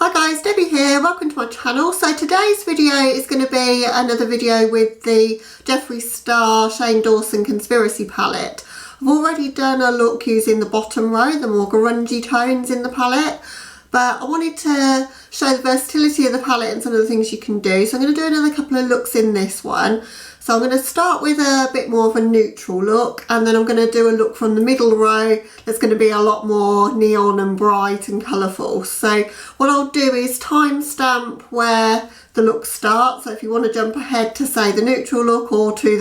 Hi guys, Debbie here, welcome to my channel. So today's video is going to be another video with the Jeffree Star Shane Dawson Conspiracy palette. I've already done a look using the bottom row, the more grungy tones in the palette, but I wanted to show the versatility of the palette and some of the things you can do. So I'm going to do another couple of looks in this one. So I'm going to start with a bit more of a neutral look, and then I'm going to do a look from the middle row that's going to be a lot more neon and bright and colourful. So what I'll do is timestamp where the look starts. So if you want to jump ahead to say the neutral look or to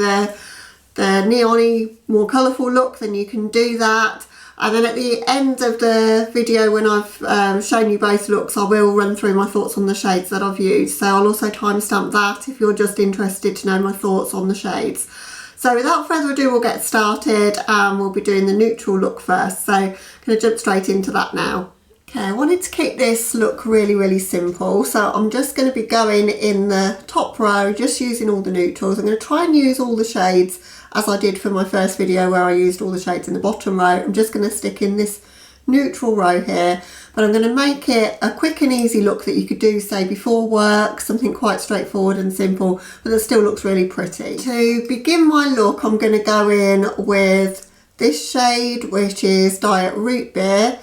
the neon-y, more colourful look, then you can do that. And then at the end of the video, when I've shown you both looks, I will run through my thoughts on the shades that I've used. So I'll also timestamp that if you're just interested to know my thoughts on the shades. So without further ado, we'll get started and we'll be doing the neutral look first. So I'm going to jump straight into that now. Okay, I wanted to keep this look really simple. So I'm just going to be going in the top row, just using all the neutrals. I'm going to try and use all the shades as I did for my first video where I used all the shades in the bottom row. I'm just going to stick in this neutral row here, but I'm going to make it a quick and easy look that you could do, say, before work, something quite straightforward and simple, but that still looks really pretty. To begin my look, I'm going to go in with this shade, which is Diet Root Beer,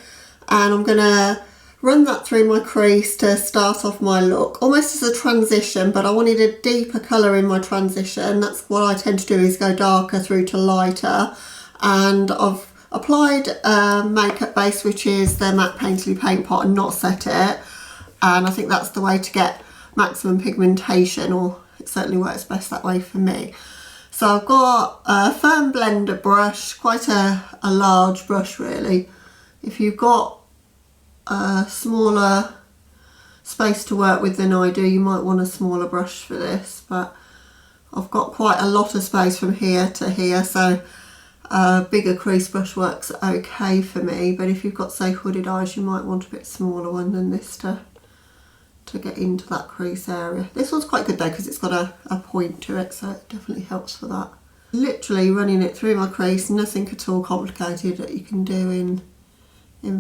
and I'm going to run that through my crease to start off my look, almost as a transition, but I wanted a deeper colour in my transition. That's what I tend to do, is go darker through to lighter. And I've applied a makeup base, which is the matte painterly paint pot, and not set it. And I think that's the way to get maximum pigmentation, or it certainly works best that way for me. So I've got a firm blender brush, quite a large brush really. If you've got a smaller space to work with than I do, you might want a smaller brush for this, but I've got quite a lot of space from here to here, so a bigger crease brush works okay for me. But if you've got, say, hooded eyes, you might want a bit smaller one than this to get into that crease area. This one's quite good though, because it's got a point to it, so it definitely helps for that. Literally running it through my crease, nothing at all complicated that you can do in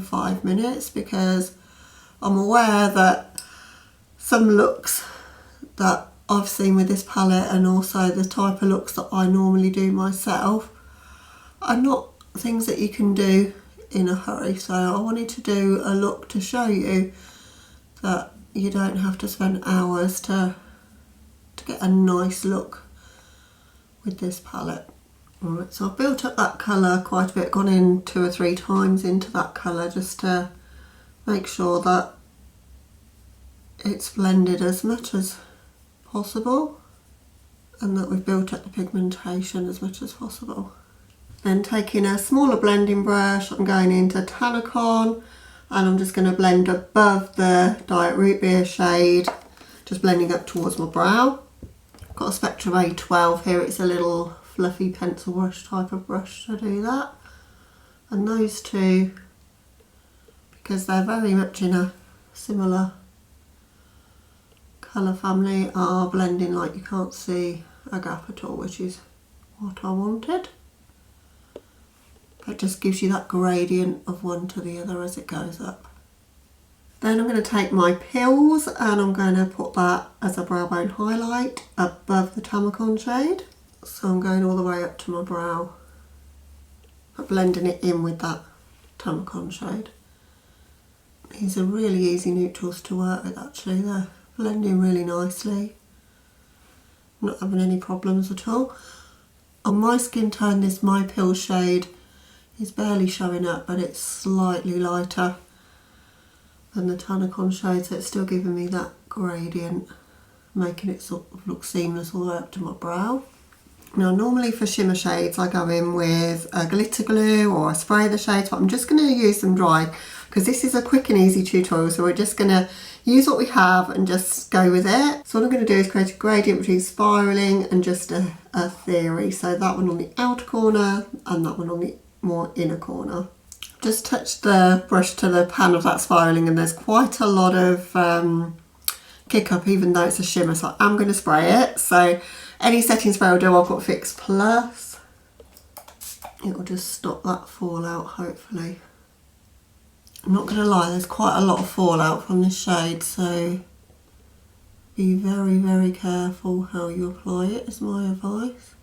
5 minutes, because I'm aware that some looks that I've seen with this palette, and also the type of looks that I normally do myself, are not things that you can do in a hurry. So I wanted to do a look to show you that you don't have to spend hours to get a nice look with this palette. Alright, so I've built up that colour quite a bit, gone in 2 or 3 times into that colour just to make sure that it's blended as much as possible and that we've built up the pigmentation as much as possible. Then taking a smaller blending brush, I'm going into Tanacon, and I'm just going to blend above the Diet Root Beer shade, just blending up towards my brow. I've got a Spectrum A12 here, it's a little fluffy pencil brush type of brush to do that. And those two, because they're very much in a similar colour family, are blending like you can't see a gap at all, which is what I wanted. It just gives you that gradient of one to the other as it goes up. Then I'm going to take my Pills and I'm going to put that as a brow bone highlight above the Tanacon shade. So I'm going all the way up to my brow, but blending it in with that Tanacon shade. These are really easy neutrals to work with actually, they're blending really nicely. I'm not having any problems at all. On my skin tone, this My Pill shade is barely showing up, but it's slightly lighter than the Tanacon shade, so it's still giving me that gradient, making it sort of look seamless all the way up to my brow. Now normally for shimmer shades I go in with a glitter glue or I spray the shades, but I'm just going to use them dry because this is a quick and easy tutorial, so we're just going to use what we have and just go with it. So what I'm going to do is create a gradient between spiralling and just a theory. So that one on the outer corner and that one on the more inner corner. Just touch the brush to the pan of that spiralling, and there's quite a lot of kick up even though it's a shimmer, so I'm going to spray it. So any setting spray will do. I've got Fix Plus. It will just stop that fallout hopefully. I'm not going to lie, there's quite a lot of fallout from this shade, so be very, very careful how you apply it is my advice.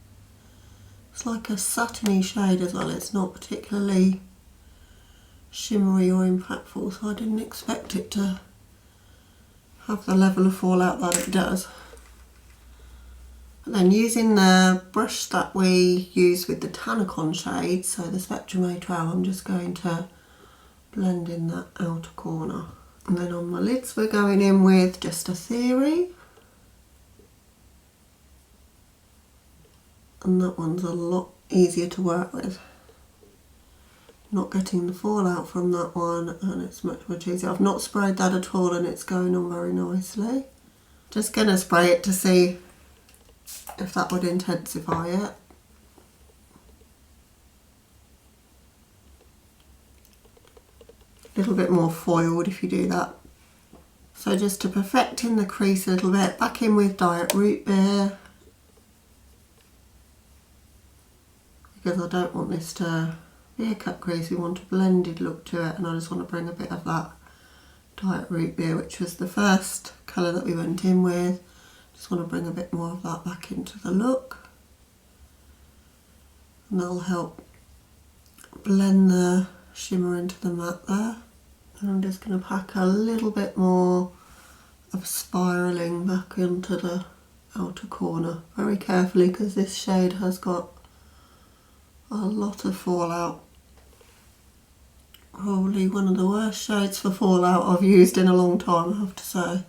It's like a satiny shade as well, it's not particularly shimmery or impactful, so I didn't expect it to have the level of fallout that it does. And then using the brush that we use with the Tanacon shade, so the Spectrum A12, I'm just going to blend in that outer corner. And then on my lids we're going in with just a Theory. And that one's a lot easier to work with. Not getting the fallout from that one, and it's much easier. I've not sprayed that at all and it's going on very nicely. Just going to spray it to see if that would intensify it. A little bit more foiled if you do that. So just to perfect in the crease a little bit, back in with Diet Root Beer, because I don't want this to be a cut crease, we want a blended look to it, and I just want to bring a bit of that Diet Root Beer, which was the first colour that we went in with. Just want to bring a bit more of that back into the look, and that'll help blend the shimmer into the matte there. And I'm just going to pack a little bit more of spiralling back into the outer corner, very carefully, because this shade has got a lot of fallout. Probably one of the worst shades for fallout I've used in a long time, I have to say.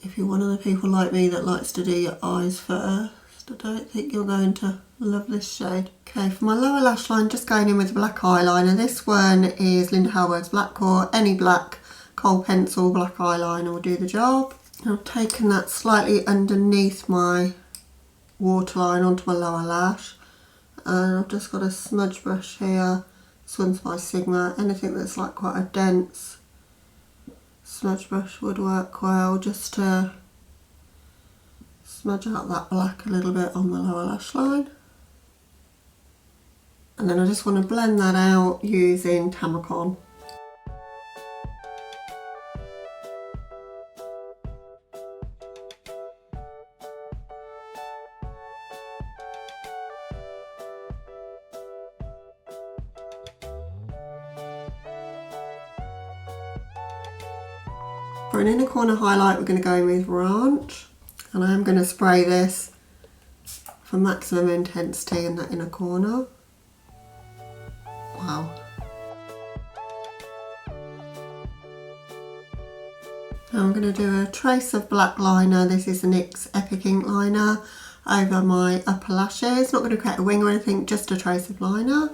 If you're one of the people like me that likes to do your eyes first, I don't think you're going to love this shade. Okay, for my lower lash line, just going in with a black eyeliner. This one is Linda Howard's Black Core. Any black kohl pencil, black eyeliner will do the job. I've taken that slightly underneath my waterline onto my lower lash, and I've just got a smudge brush here. This one's by Sigma. Anything that's like quite a dense smudge brush would work well, just to smudge out that black a little bit on the lower lash line. And then I just want to blend that out using Tanacon. For an inner corner highlight, we're going to go in with Ranch, and I am going to spray this for maximum intensity in that inner corner. Wow. Now I'm going to do a trace of black liner. This is the NYX Epic Ink liner over my upper lashes. Not going to create a wing or anything, just a trace of liner.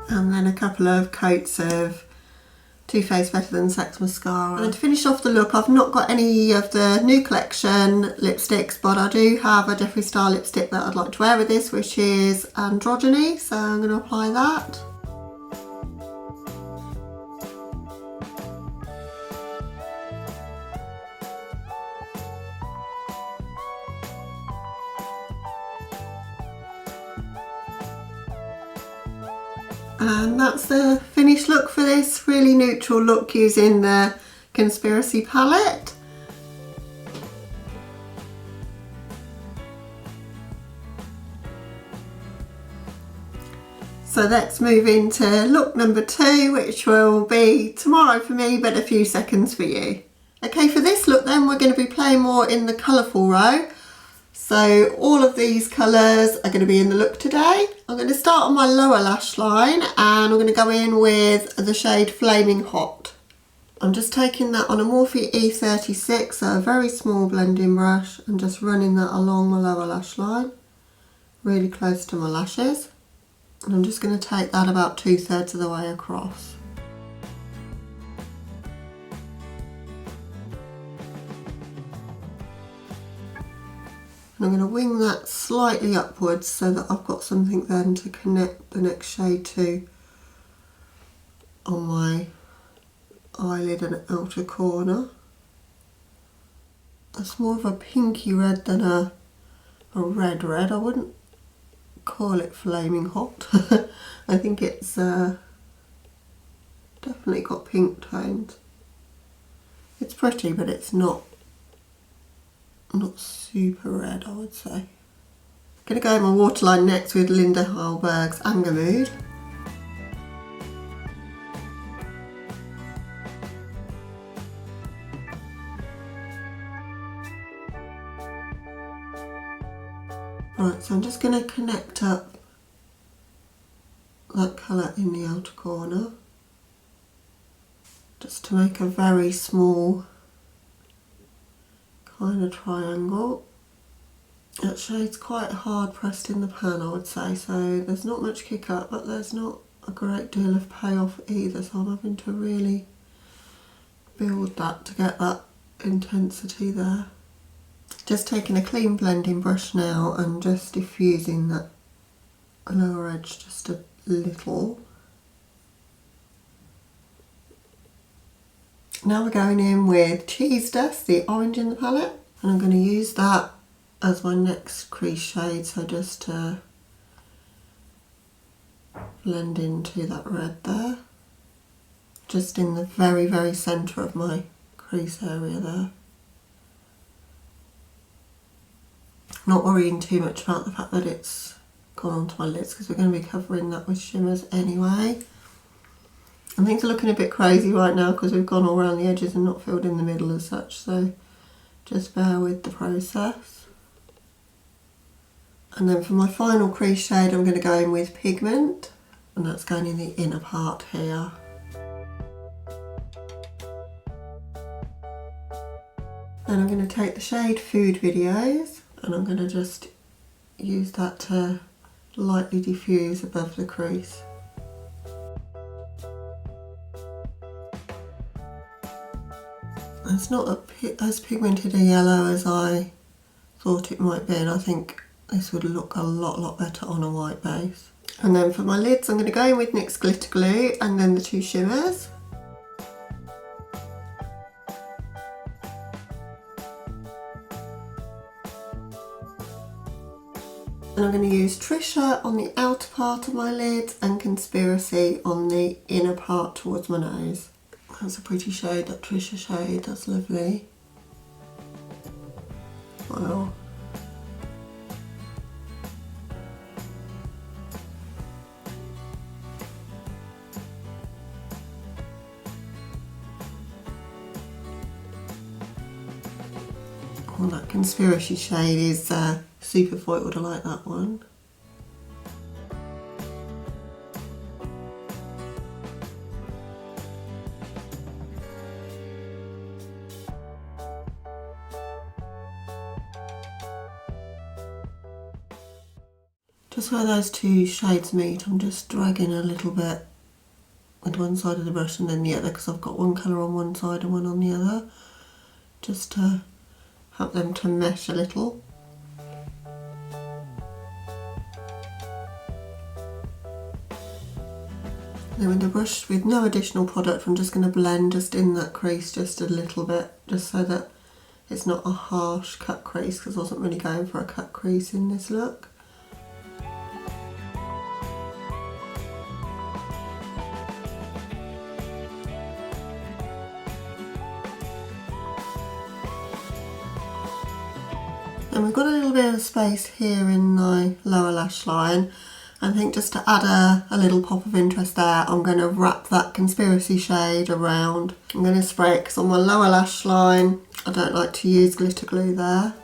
And then a couple of coats of Too Faced Better Than Sex mascara. And to finish off the look, I've not got any of the new collection lipsticks, but I do have a Jeffree Star lipstick that I'd like to wear with this, which is Androgyny, so I'm going to apply that. And that's the finished look for this really neutral look using the Conspiracy palette. So let's move into look number 2, which will be tomorrow for me, but a few seconds for you. Okay, for this look then, we're going to be playing more in the colourful row. So all of these colours are going to be in the look today. I'm going to start on my lower lash line, and I'm going to go in with the shade Flaming Hot. I'm just taking that on a Morphe E36, so a very small blending brush, and just running that along my lower lash line, really close to my lashes. And I'm just going to take that about 2/3 of the way across. I'm going to wing that slightly upwards so that I've got something then to connect the next shade to on my eyelid and outer corner. It's more of a pinky red than a red. I wouldn't call it flaming hot. I think it's definitely got pink tones. It's pretty, but it's not super red, I would say. I'm going to go in my waterline next with Linda Hallberg's Anger Mood. Right, so I'm just going to connect up that colour in the outer corner, just to make a very small kind of triangle. That shade's quite hard pressed in the pan, I would say, so there's not much kick up, but there's not a great deal of payoff either, so I'm having to really build that to get that intensity there. Just taking a clean blending brush now and just diffusing that lower edge just a little. Now we're going in with Cheese Dust, the orange in the palette, and I'm going to use that as my next crease shade, so just to blend into that red there, just in the very, very centre of my crease area there. Not worrying too much about the fact that it's gone onto my lids, because we're going to be covering that with shimmers anyway. And things are looking a bit crazy right now because we've gone all around the edges and not filled in the middle as such, so just bear with the process. And then for my final crease shade I'm going to go in with Pigment, and that's going in the inner part here. Then I'm going to take the shade Food Videos and I'm going to just use that to lightly diffuse above the crease. It's not as pigmented a yellow as I thought it might be, and I think this would look a lot better on a white base. And then for my lids I'm going to go in with NYX Glitter Glue and then the two shimmers. And I'm going to use Trisha on the outer part of my lids and Conspiracy on the inner part towards my nose. That's a pretty shade, that Trisha shade, that's lovely. Wow. Oh, that Conspiracy shade is super foiled, I like that one. Just where those two shades meet, I'm just dragging a little bit with one side of the brush and then the other, because I've got one colour on one side and one on the other, just to help them to mesh a little. Then with the brush with no additional product, I'm just going to blend just in that crease just a little bit, just so that it's not a harsh cut crease, because I wasn't really going for a cut crease in this look. And we've got a little bit of space here in my lower lash line. I think just to add a little pop of interest there, I'm going to wrap that Conspiracy shade around. I'm going to spray it because on my lower lash line I don't like to use glitter glue there.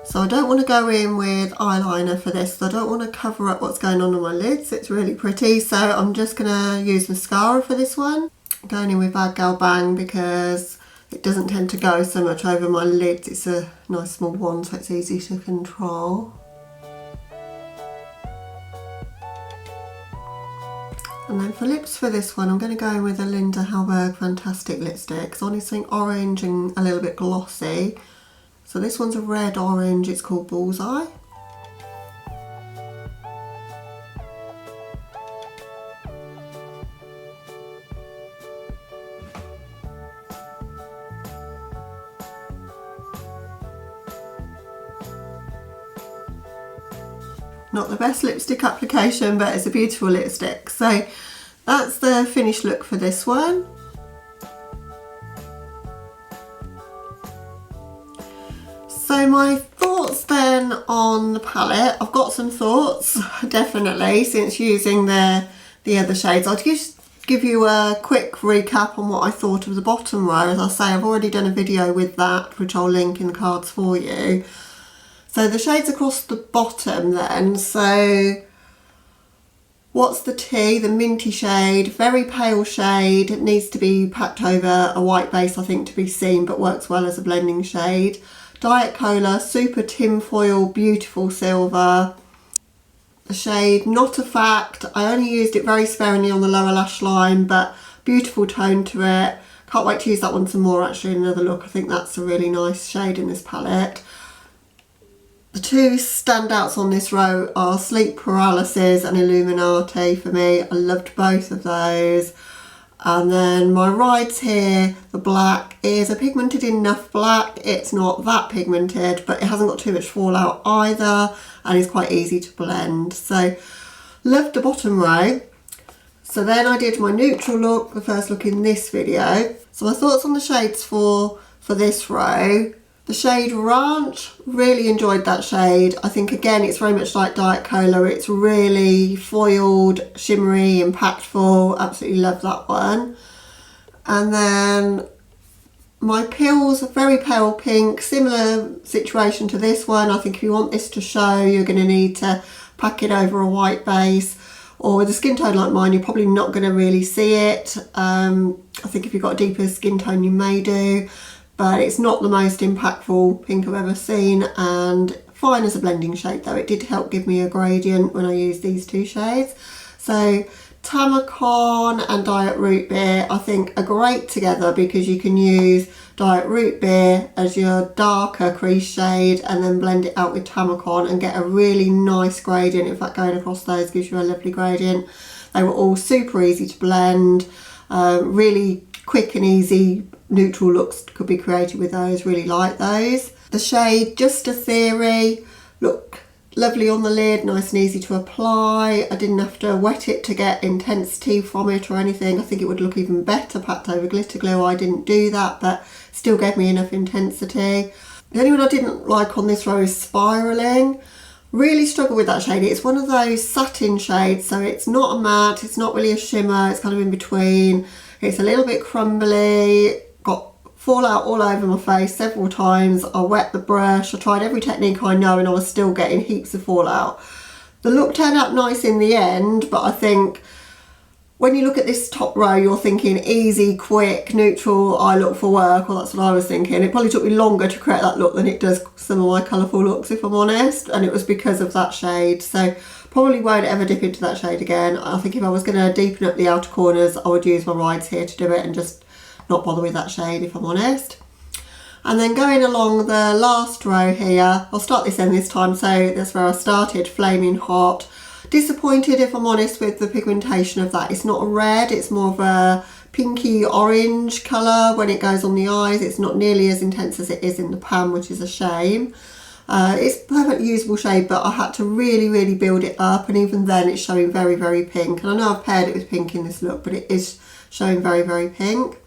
So I don't want to go in with eyeliner for this, so I don't want to cover up what's going on my lids. It's really pretty, so I'm just going to use mascara for this one. I'm going in with Bad Gal Bang because it doesn't tend to go so much over my lids. It's a nice small one, so it's easy to control. And then for lips for this one, I'm going to go in with a Linda Hallberg Fantastic lipstick. So I need something orange and a little bit glossy. So this one's a red orange, it's called Bullseye. Not the best lipstick application, but it's a beautiful lipstick. So that's the finished look for this one. So my thoughts then on the palette. I've got some thoughts, definitely, since using the other shades. I'll just give you a quick recap on what I thought of the bottom row. As I say, I've already done a video with that, which I'll link in the cards for you. So the shades across the bottom then. So what's the tea? The minty shade, very pale shade. It needs to be packed over a white base, I think, to be seen, but works well as a blending shade. Diet Cola, super tinfoil, beautiful silver. The shade Not a Fact. I only used it very sparingly on the lower lash line, but beautiful tone to it. Can't wait to use that one some more actually in another look. I think that's a really nice shade in this palette. The two standouts on this row are Sleep Paralysis and Illuminati for me. I loved both of those. And then my rides here, the black is a pigmented enough black. It's not that pigmented, but it hasn't got too much fallout either, and it's quite easy to blend. So loved the bottom row. So then I did my neutral look, the first look in this video. So my thoughts on the shades for this row. The shade Ranch, really enjoyed that shade. I think again it's very much like Diet Cola. It's really foiled, shimmery, impactful. Absolutely love that one. And then my Pills, very pale pink, similar situation to this one. I think if you want this to show, you're going to need to pack it over a white base. Or with a skin tone like mine, you're probably not going to really see it. I think if you've got a deeper skin tone, you may do. But it's not the most impactful pink I've ever seen, and fine as a blending shade though. It did help give me a gradient when I used these two shades. So Tamacon and Diet Root Beer I think are great together because you can use Diet Root Beer as your darker crease shade and then blend it out with Tamacon and get a really nice gradient. In fact, going across those gives you a lovely gradient. They were all super easy to blend, really quick and easy neutral looks could be created with those. Really like those. The shade Just a Theory, look lovely on the lid, nice and easy to apply. I didn't have to wet it to get intensity from it or anything. I think it would look even better packed over glitter glue. I didn't do that, but still gave me enough intensity. The only one I didn't like on this row is Spiraling. Really struggle with that shade. It's one of those satin shades, so it's not a matte, it's not really a shimmer, it's kind of in between. It's a little bit crumbly, got fallout all over my face several times. I wet the brush, I tried every technique I know and I was still getting heaps of fallout. The look turned out nice in the end, but I think when you look at this top row, you're thinking easy, quick, neutral, I look for work, or that's what I was thinking. It probably took me longer to create that look than it does some of my colourful looks, if I'm honest, and it was because of that shade. So probably won't ever dip into that shade again. I think if I was going to deepen up the outer corners, I would use my rides here to do it and just not bother with that shade, if I'm honest. And then going along the last row here, I'll start this end this time, so that's where I started, Flaming Hot. Disappointed, if I'm honest, with the pigmentation of that. It's not a red, it's more of a pinky orange colour when it goes on the eyes. It's not nearly as intense as it is in the pan, which is a shame. It's a perfectly usable shade, but I had to really build it up, and even then it's showing very pink. And I know I've paired it with pink in this look, but it is showing very pink.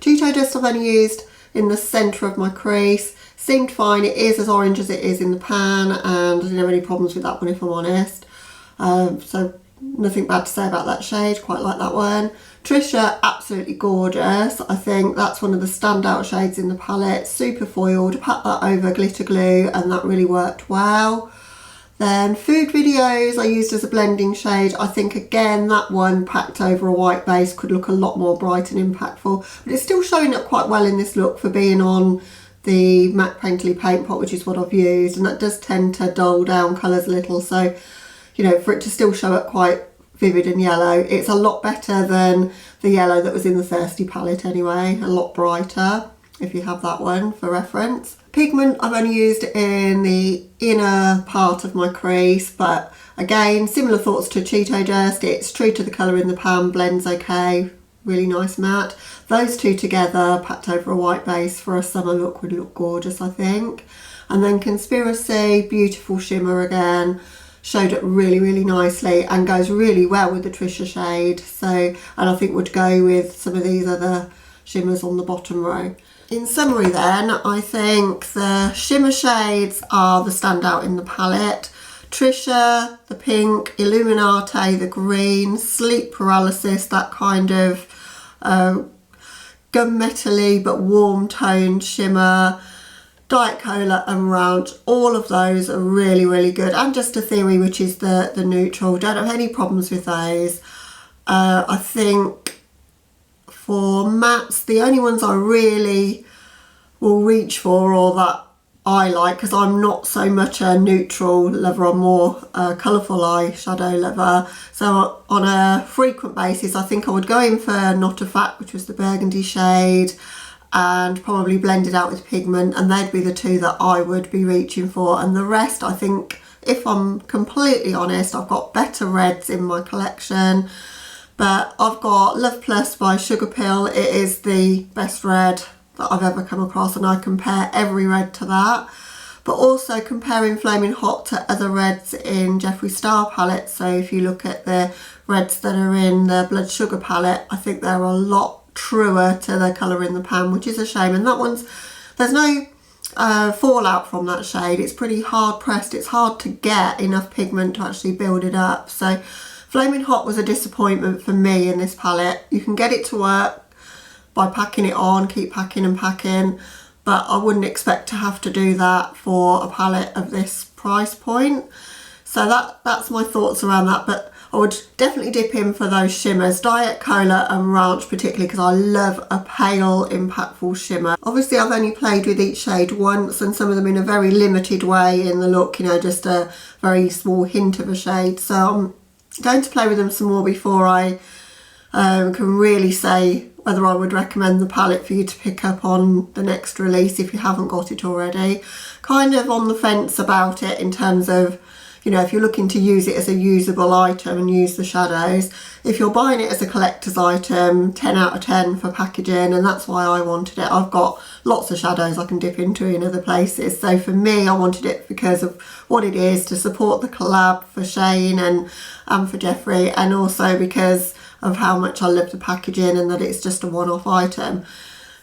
Cheeto Dust I've only used in the centre of my crease. Seemed fine. It is as orange as it is in the pan, and I didn't have any problems with that one, if I'm honest. So nothing bad to say about that shade. Quite like that one. Trisha, absolutely gorgeous. I think that's one of the standout shades in the palette. Super foiled. Pat that over glitter glue and that really worked well. Then Food Videos I used as a blending shade. I think again that one packed over a white base could look a lot more bright and impactful, but it's still showing up quite well in this look for being on the matte painterly paint pot, which is what I've used, and that does tend to dull down colours a little, so you know, for it to still show up quite vivid and yellow, it's a lot better than the yellow that was in the Thirsty palette anyway. A lot brighter, if you have that one for reference. Pigment I've only used in the inner part of my crease, but again, similar thoughts to Cheeto Dust. It's true to the colour in the pan, blends okay, really nice matte. Those two together, packed over a white base for a summer look, would look gorgeous, I think. And then Conspiracy, beautiful shimmer again. showed up really, really nicely and goes really well with the Trisha shade. So, and I think would go with some of these other shimmers on the bottom row. In summary then, I think the shimmer shades are the standout in the palette. Trisha, the pink, Illuminate, the green, Sleep Paralysis, that kind of gunmetal-y but warm toned shimmer, Diet Cola and Ranch, all of those are really, really good. And Just a Theory, which is the neutral, don't have any problems with those. I think for mattes, the only ones I really will reach for, or that I like, because I'm not so much a neutral lover, I'm more a colourful eyeshadow lover. So on a frequent basis, I think I would go in for Not a Fact, which was the burgundy shade, and probably blend it out with pigment, and they'd be the two that I would be reaching for. And the rest, I think, if I'm completely honest, I've got better reds in my collection. But I've got Love Plus by Sugar Pill. It is the best red that I've ever come across, and I compare every red to that. But also comparing Flaming Hot to other reds in Jeffree Star palettes. So if you look at the reds that are in the Blood Sugar palette, I think they're a lot truer to the colour in the pan, which is a shame. And that one's, there's no fallout from that shade. It's pretty hard pressed. It's hard to get enough pigment to actually build it up. So Flaming Hot was a disappointment for me in this palette. You can get it to work by packing it on, keep packing and packing, but I wouldn't expect to have to do that for a palette of this price point. So that's my thoughts around that. But I would definitely dip in for those shimmers, Diet Cola and Ranch particularly, because I love a pale, impactful shimmer. Obviously I've only played with each shade once, and some of them in a very limited way in the look, you know, just a very small hint of a shade. So I'm going to play with them some more before I can really say whether I would recommend the palette for you to pick up on the next release if you haven't got it already. Kind of on the fence about it in terms of, you know, if you're looking to use it as a usable item and use the shadows. If you're buying it as a collector's item, 10 out of 10 for packaging, and that's why I wanted it. I've got lots of shadows I can dip into in other places. So for me, I wanted it because of what it is, to support the collab for Shane and for Jeffree, and also because of how much I love the packaging and that it's just a one-off item.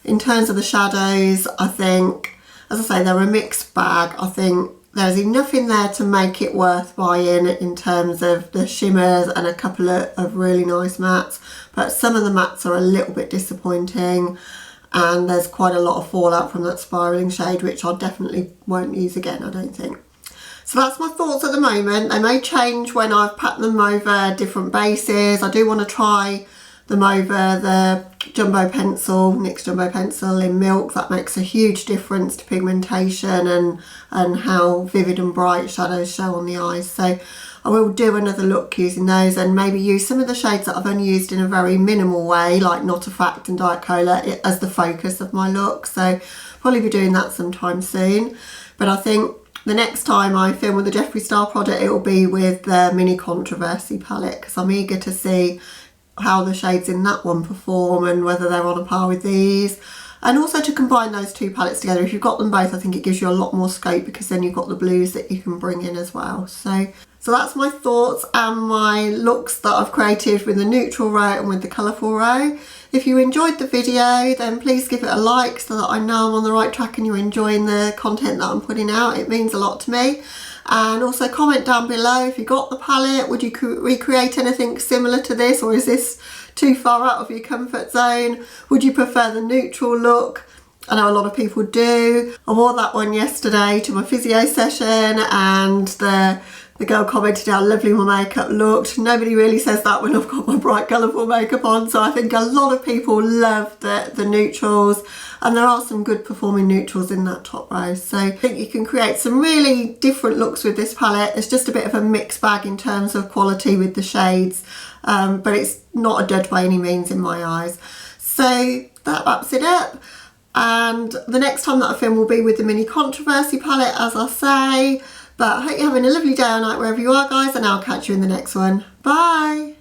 In terms of the shadows, I think, as I say, they're a mixed bag. I think there's enough in there to make it worth buying in terms of the shimmers and a couple of really nice mattes, but some of the mattes are a little bit disappointing, and there's quite a lot of fallout from that spiralling shade, which I definitely won't use again, I don't think. So that's my thoughts at the moment. They may change when I've packed them over different bases. I do want to try them over the jumbo pencil, NYX jumbo pencil in milk. That makes a huge difference to pigmentation and how vivid and bright shadows show on the eyes. So I will do another look using those, and maybe use some of the shades that I've only used in a very minimal way, like Not a Fact and Diet Cola, as the focus of my look. So probably be doing that sometime soon. But I think the next time I film with the Jeffree Star product, it will be with the Mini Controversy palette, because I'm eager to see how the shades in that one perform and whether they're on a par with these. And also to combine those two palettes together. If you've got them both, I think it gives you a lot more scope, because then you've got the blues that you can bring in as well. So that's my thoughts and my looks that I've created with the neutral row and with the colourful row. If you enjoyed the video, then please give it a like so that I know I'm on the right track and you're enjoying the content that I'm putting out. It means a lot to me. And also comment down below if you got the palette. Would you recreate anything similar to this, or is this too far out of your comfort zone? Would you prefer the neutral look? I know a lot of people do. I wore that one yesterday to my physio session, and the girl commented how lovely my makeup looked. Nobody really says that when I've got my bright colourful makeup on, so I think a lot of people love the neutrals, and there are some good performing neutrals in that top row. So I think you can create some really different looks with this palette. It's just a bit of a mixed bag in terms of quality with the shades, but it's not a dud by any means in my eyes. So that wraps it up. And the next time that I film will be with the Mini Controversy palette, as I say. But I hope you're having a lovely day or night wherever you are, guys, and I'll catch you in the next one. Bye!